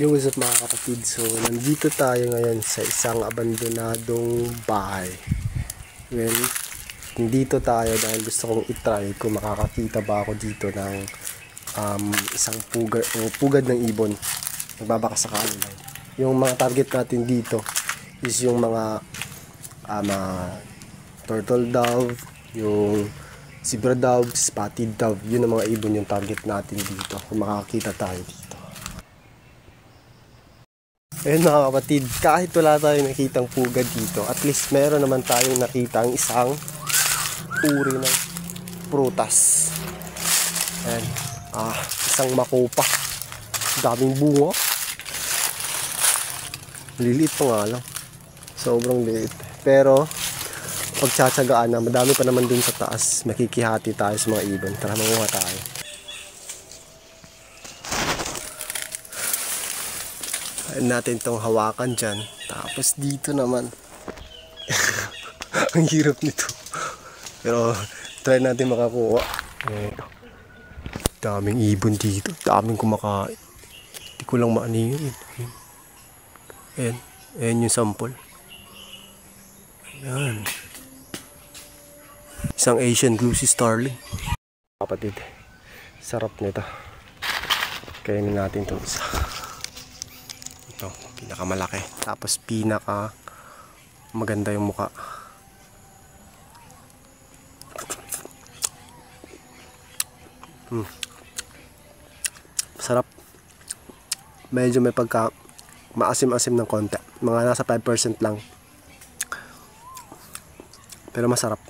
Yung what's up mga kapatid, so nandito tayo ngayon sa isang abandonadong bahay. Well, nandito tayo dahil gusto kong itry kung makakakita ba ako dito ng isang pugad ng ibon. Nagbabaka sakali lang. Yung mga target natin dito is yung mga turtle dove, yung zebra dove, spotted dove. Yun ang mga ibon yung target natin dito kung makakakita tayo dito. Ayun mga kapatid, kahit wala tayong nakitang pugad dito, at least meron naman tayong nakitang isang uri ng prutas. Ayan, isang makopa. Daming bunga. Liliit pa nga lang. Sobrang liit. Pero, pagtsatsagaan na, madami pa naman dun sa taas. Makikihati tayo sa mga ibon. Tara, manguha tayo. Natin tong hawakan dyan, tapos dito naman ang hirap nito, pero try natin makakuha. Daming ibon dito, daming kumakain, hindi ko lang maano yun. Ayan yung sample. Ayan, isang Asian Glucy Starling. Kapatid, sarap nito. Kainin natin itong isa. Ito, pinakamalaki. Tapos pinaka maganda yung muka. Sarap. Medyo may pagka maasim-asim ng konti. Mga nasa 5% lang. Pero masarap.